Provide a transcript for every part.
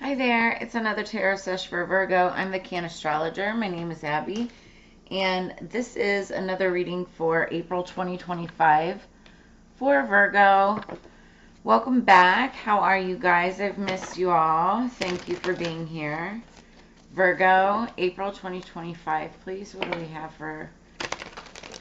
Hi there, it's another tarot sesh for Virgo. I'm the Can Astrologer. My name is Abby, and this is another reading for April 2025 for Virgo. Welcome back. How are you guys? I've missed you all. Thank you for being here. Virgo, April 2025, please. What do we have for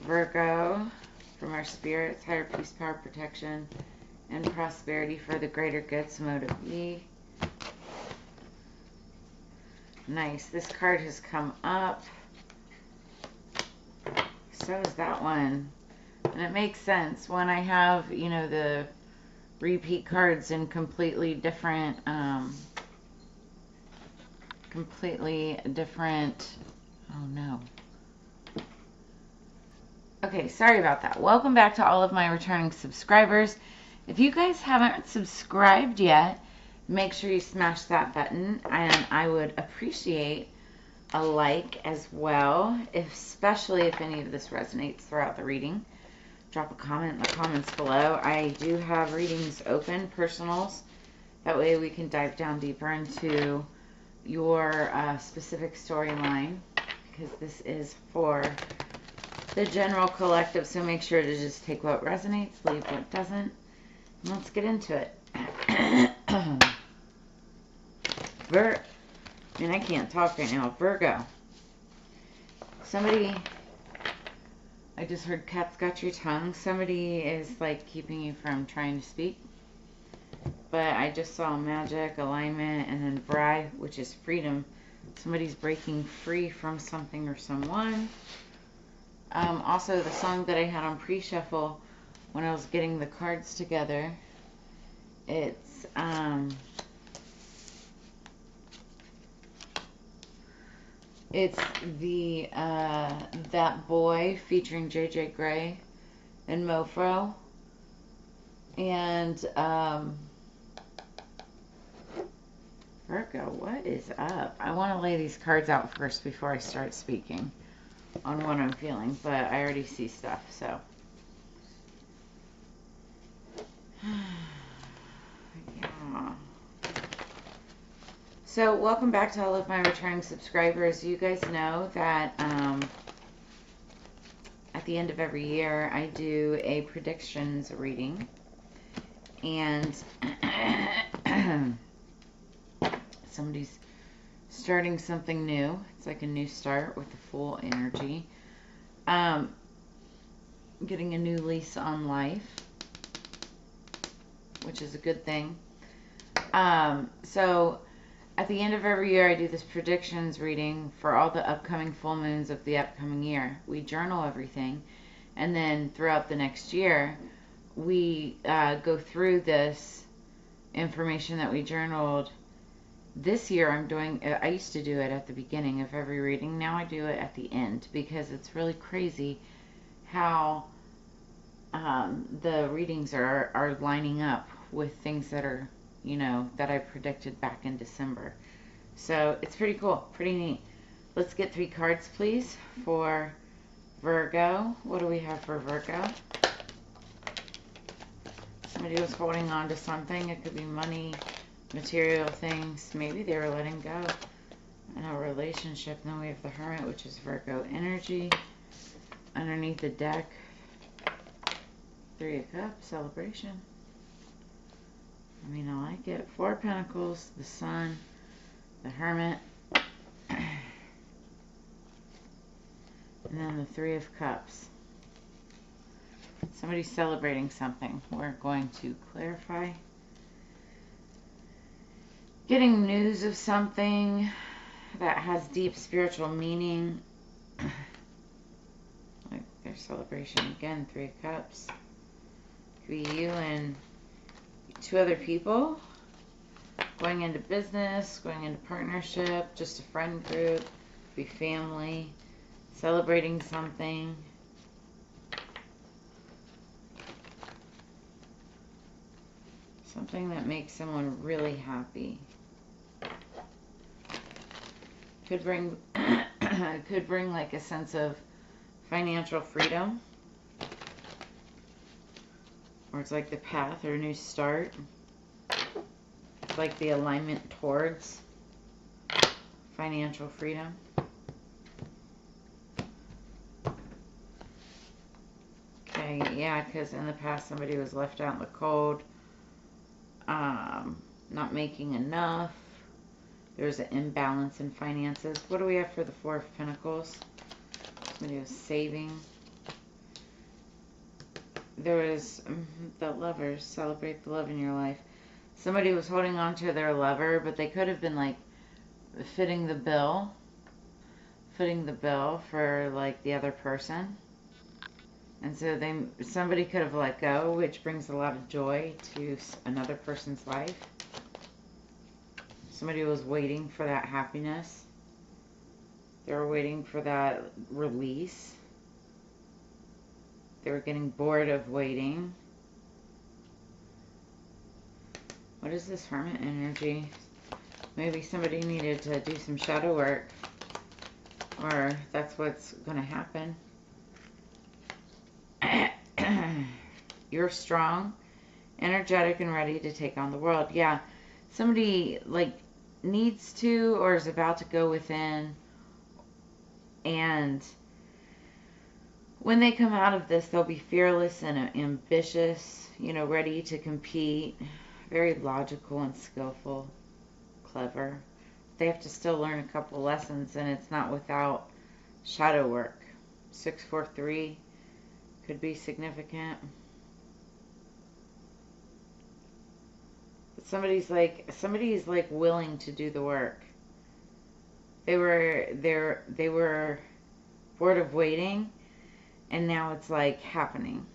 Virgo from our spirits? Higher peace, power, protection, and prosperity for the greater good. So motive E. Nice. This card has come up. So is that one. And it makes sense when I have, you know, the repeat cards in completely different, oh no. Okay, sorry about that. Welcome back to all of my returning subscribers. If you guys haven't subscribed yet, make sure you smash that button, and I would appreciate a like as well, especially if any of this resonates throughout the reading. Drop a comment in the comments below. I do have readings open, personals. That way we can dive down deeper into your specific storyline, because this is for the general collective, so make sure to just take what resonates, leave what doesn't. And let's get into it. I can't talk right now. Virgo. Somebody, I just heard cat's got your tongue. Somebody is like keeping you from trying to speak. But I just saw magic, alignment, and then bride, which is freedom. Somebody's breaking free from something or someone. Also, the song that I had on pre-shuffle when I was getting the cards together, it's the That Boy featuring JJ Grey and Mofro. And Virgo, what is up? I want to lay these cards out first before I start speaking on what I'm feeling, but I already see stuff, so. Yeah. So, welcome back to all of my returning subscribers. You guys know that at the end of every year, I do a predictions reading. And somebody's starting something new. It's like a new start with the full energy. Getting a new lease on life, which is a good thing. So at the end of every year, I do this predictions reading for all the upcoming full moons of the upcoming year. We journal everything, and then throughout the next year, we go through this information that we journaled. This year I'm doing, I used to do it at the beginning of every reading. Now I do it at the end, because it's really crazy how the readings are lining up with things that are, you know, that I predicted back in December. So it's pretty cool, pretty neat. Let's get 3 cards, please, for Virgo. What do we have for Virgo? Somebody was holding on to something. It could be money, material things. Maybe they were letting go in a relationship. And then we have the Hermit, which is Virgo energy. Underneath the deck, 3 of Cups, celebration. I mean, I like it. 4 of Pentacles, the Sun, the Hermit, and then the 3 of Cups. Somebody's celebrating something. We're going to clarify. Getting news of something that has deep spiritual meaning. Like their celebration again, 3 of Cups. Could be you and 2 other people. Going into business, going into partnership, just a friend group, be family, celebrating something. Something that makes someone really happy. Could bring like a sense of financial freedom. Or it's like the path or a new start. like the alignment towards financial freedom. Okay, yeah, because in the past somebody was left out in the cold, not making enough. There's an imbalance in finances. What do we have for the Four of Pentacles? Somebody was saving. There was the Lovers. Celebrate the love in your life. Somebody was holding on to their lover, but they could have been like fitting the bill for like the other person. And so somebody could have let go, which brings a lot of joy to another person's life. Somebody was waiting for that happiness. They were waiting for that release. They were getting bored of waiting. What is this Hermit energy? Maybe somebody needed to do some shadow work. Or that's what's going to happen. You're strong, energetic, and ready to take on the world. Yeah, somebody like needs to or is about to go within, and when they come out of this, they'll be fearless and ambitious, you know, ready to compete, very logical and skillful, clever. They have to still learn a couple lessons, and it's not without shadow work. 643 could be significant. But somebody's like willing to do the work. They were bored of waiting, and now it's like happening.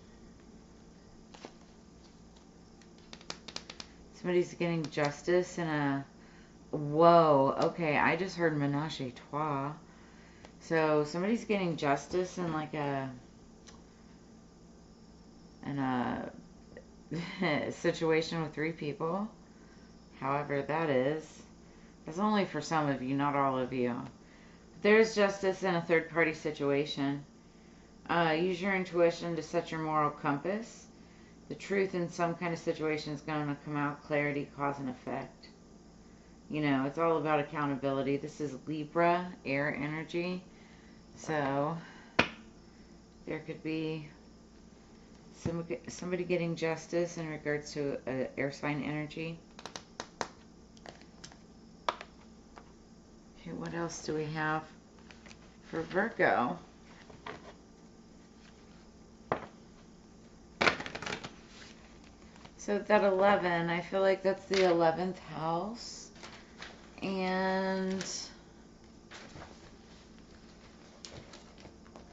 Somebody's getting justice in a... Whoa, okay, I just heard menage a trois. So somebody's getting justice in like a situation with 3 people. However that is. That's only for some of you, not all of you. There's justice in a third-party situation. Use your intuition to set your moral compass. The truth in some kind of situation is going to come out. Clarity, cause, and effect. You know, it's all about accountability. This is Libra, air energy. So, there could be somebody getting justice in regards to air sign energy. Okay, what else do we have for Virgo? So that 11, I feel like that's the 11th house. And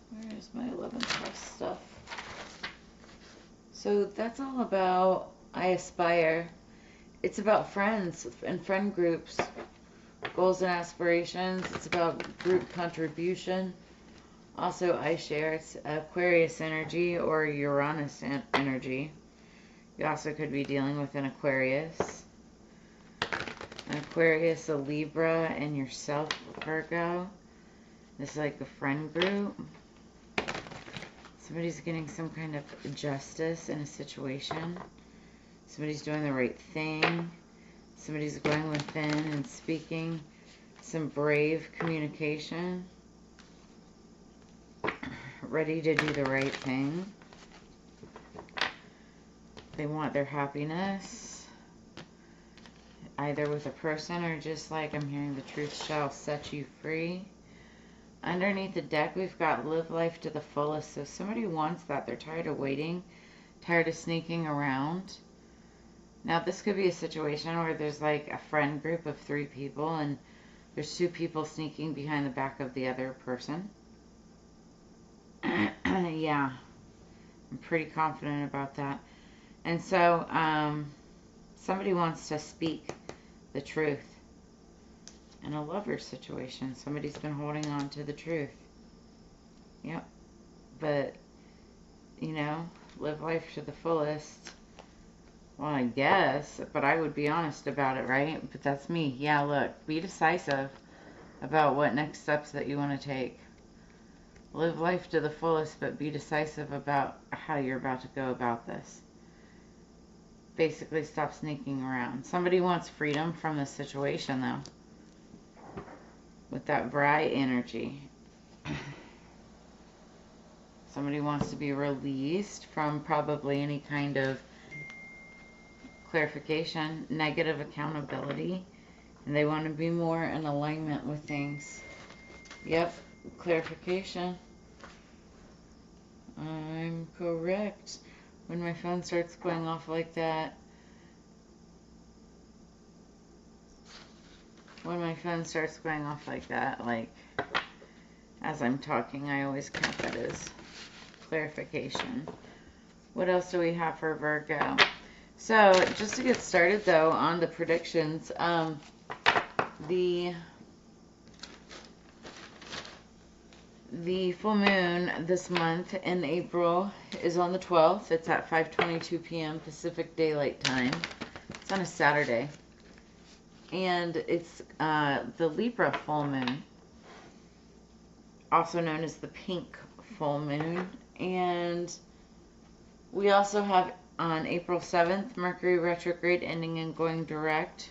where is my 11th house stuff? So that's all about I aspire. It's about friends and friend groups, goals and aspirations. It's about group contribution. Also, I share. It's Aquarius energy or Uranus energy. You also could be dealing with an Aquarius. An Aquarius, a Libra, and yourself, Virgo. This is like a friend group. Somebody's getting some kind of justice in a situation. Somebody's doing the right thing. Somebody's going within and speaking some brave communication. Ready to do the right thing. They want their happiness. Either with a person or just like I'm hearing the truth shall set you free. Underneath the deck, we've got live life to the fullest. So somebody wants that. They're tired of waiting, tired of sneaking around. Now, this could be a situation where there's like a friend group of 3 people and there's 2 people sneaking behind the back of the other person. Yeah, I'm pretty confident about that. And so, somebody wants to speak the truth. In a lover situation, somebody's been holding on to the truth. Yep. But, you know, live life to the fullest. Well, I guess, but I would be honest about it, right? But that's me. Yeah, look, be decisive about what next steps that you want to take. Live life to the fullest, but be decisive about how you're about to go about this. basically stop sneaking around. Somebody wants freedom from the situation, though, with that bright energy. Somebody wants to be released from probably any kind of clarification, negative accountability, and they want to be more in alignment with things. Yep, clarification. I'm correct. When my phone starts going off like that, like as I'm talking, I always count that as clarification. What else do we have for Virgo? So, just to get started though on the predictions, the full moon this month in April is on the 12th. It's at 5:22 p.m. Pacific Daylight Time. It's on a Saturday. And it's the Libra full moon, also known as the pink full moon. And we also have on April 7th, Mercury retrograde ending and going direct.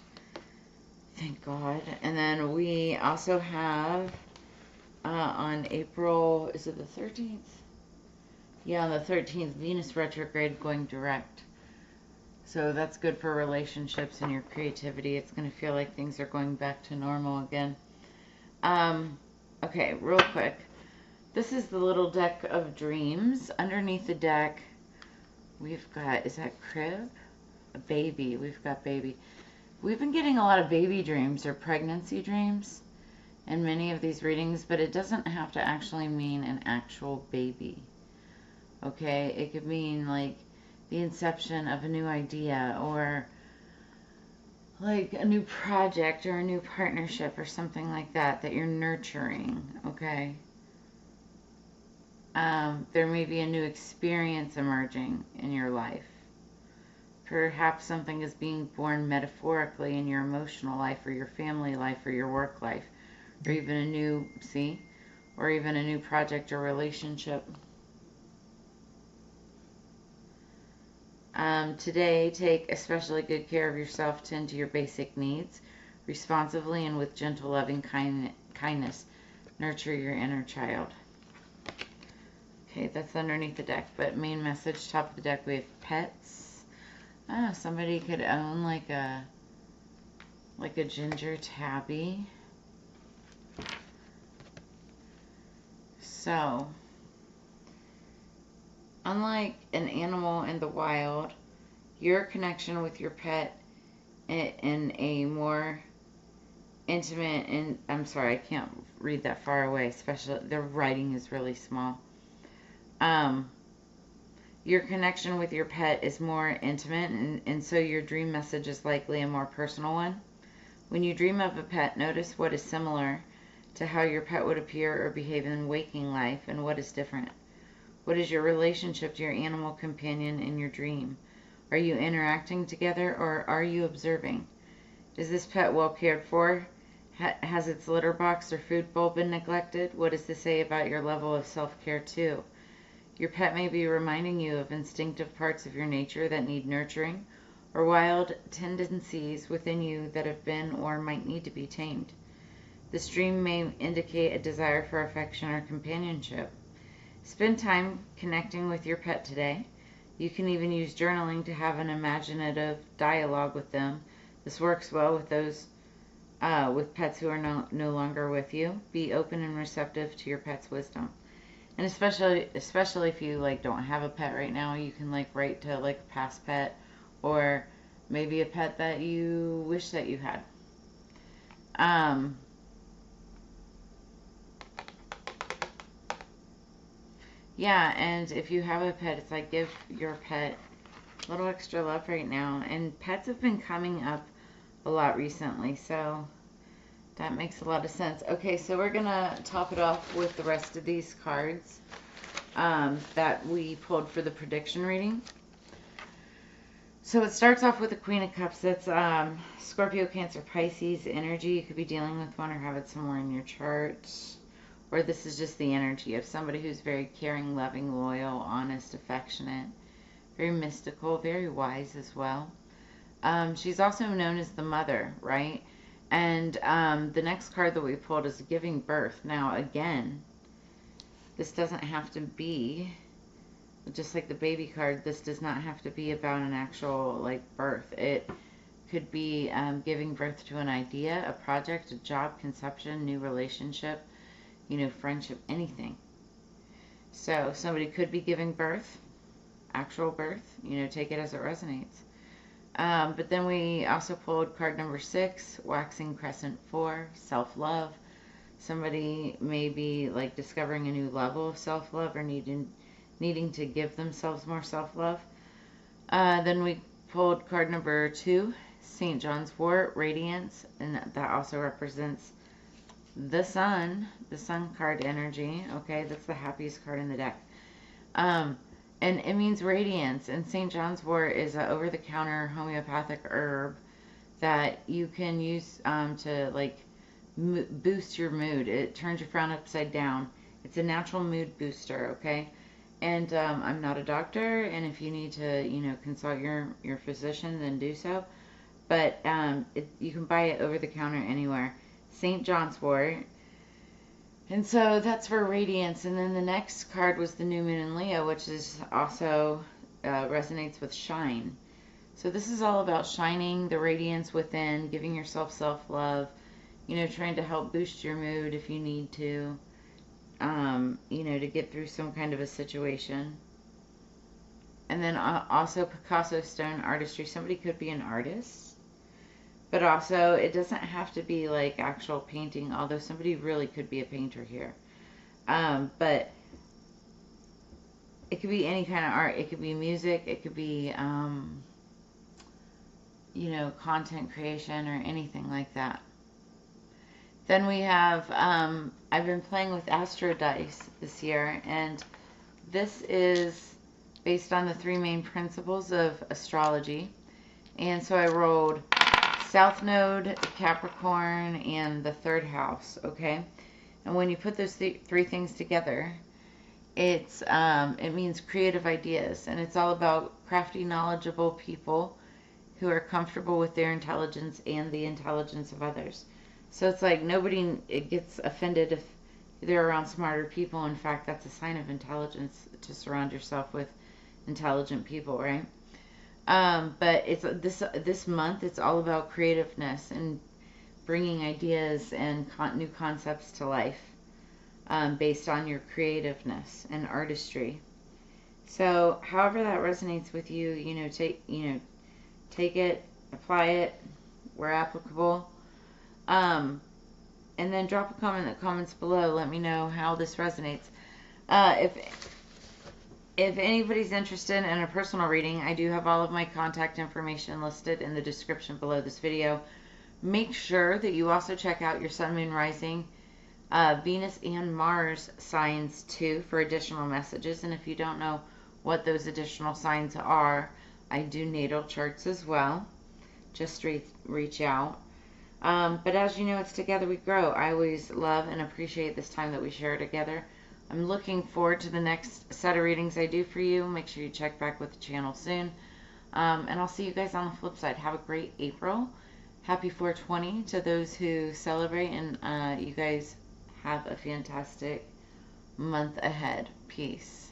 Thank God. And then we also have on April, is it the 13th? Yeah, on the 13th, Venus retrograde going direct. So that's good for relationships and your creativity. It's going to feel like things are going back to normal again. Okay, real quick. This is the little deck of dreams. Underneath the deck, we've got, is that crib? A baby. We've got baby. We've been getting a lot of baby dreams or pregnancy dreams in many of these readings, but it doesn't have to actually mean an actual baby. Okay? It could mean like the inception of a new idea, or like a new project or a new partnership or something like that you're nurturing. Okay? There may be a new experience emerging in your life. Perhaps something is being born metaphorically in your emotional life or your family life or your work life, or even a new, or even a new project or relationship. Today, take especially good care of yourself. Tend to your basic needs responsibly and with gentle, loving kindness. Nurture your inner child. Okay, that's underneath the deck, but main message, top of the deck, we have pets. Somebody could own like a ginger tabby. So, unlike an animal in the wild, your connection with your pet in a more intimate, and I'm sorry, I can't read that far away, especially the writing is really small. Your connection with your pet is more intimate, and so your dream message is likely a more personal one. When you dream of a pet, notice what is similar to how your pet would appear or behave in waking life, and what is different. What is your relationship to your animal companion in your dream? Are you interacting together, or are you observing? Is this pet well cared for? Has its litter box or food bowl been neglected? What does this say about your level of self-care too? Your pet may be reminding you of instinctive parts of your nature that need nurturing, or wild tendencies within you that have been or might need to be tamed. This dream may indicate a desire for affection or companionship. Spend time connecting with your pet today. You can even use journaling to have an imaginative dialogue with them. This works well with those with pets who are no longer with you. Be open and receptive to your pet's wisdom. And especially if you like don't have a pet right now, you can like write to like a past pet, or maybe a pet that you wish that you had. Yeah, and if you have a pet, it's like give your pet a little extra love right now. And pets have been coming up a lot recently, so that makes a lot of sense. Okay, so we're going to top it off with the rest of these cards that we pulled for the prediction reading. So it starts off with the Queen of Cups. That's Scorpio, Cancer, Pisces energy. You could be dealing with one or have it somewhere in your chart. Or this is just the energy of somebody who's very caring, loving, loyal, honest, affectionate, very mystical, very wise as well. She's also known as the mother, right? And the next card that we pulled is giving birth. Now, again, this doesn't have to be, just like the baby card, this does not have to be about an actual, like, birth. It could be giving birth to an idea, a project, a job, conception, new relationship, you know, friendship, anything. So somebody could be giving birth, actual birth, you know, take it as it resonates. But then we also pulled card number 6, Waxing Crescent 4, self-love. Somebody may be like discovering a new level of self-love or needing to give themselves more self-love. Then we pulled card number 2, St. John's Wort, Radiance, and that also represents the sun card energy. Okay, that's the happiest card in the deck. And it means radiance. And St. John's Wort is an over-the-counter homeopathic herb that you can use to, like, boost your mood. It turns your frown upside down. It's a natural mood booster, okay? And I'm not a doctor, and if you need to, you know, consult your physician, then do so. But you can buy it over the counter anywhere. St. John's Wort. And so that's for radiance. And then the next card was the new moon in Leo, which is also resonates with shine. So this is all about shining the radiance within, giving yourself self-love, you know, trying to help boost your mood if you need to, you know, to get through some kind of a situation. And then also Picasso stone artistry. Somebody could be an artist. But also, it doesn't have to be like actual painting, although somebody really could be a painter here. But it could be any kind of art. It could be music. It could be, you know, content creation or anything like that. Then we have, I've been playing with Astro Dice this year, and this is based on the 3 main principles of astrology. And so I rolled South Node, Capricorn, and the 3rd house, okay? And when you put those 3 things together, it means creative ideas, and it's all about crafty, knowledgeable people who are comfortable with their intelligence and the intelligence of others. So it's like nobody gets offended if they're around smarter people. In fact, that's a sign of intelligence to surround yourself with intelligent people, right? But it's this month, it's all about creativeness and bringing ideas and new concepts to life based on your creativeness and artistry. So, however that resonates with you, take it, apply it where applicable, and then drop a comment in the comments below. Let me know how this resonates. If anybody's interested in a personal reading, I do have all of my contact information listed in the description below this video. Make sure that you also check out your Sun, Moon, Rising, Venus, and Mars signs too for additional messages. And if you don't know what those additional signs are, I do natal charts as well. Just reach out. But as you know, it's together we grow. I always love and appreciate this time that we share together. I'm looking forward to the next set of readings I do for you. Make sure you check back with the channel soon. And I'll see you guys on the flip side. Have a great April. Happy 420 to those who celebrate. And you guys have a fantastic month ahead. Peace.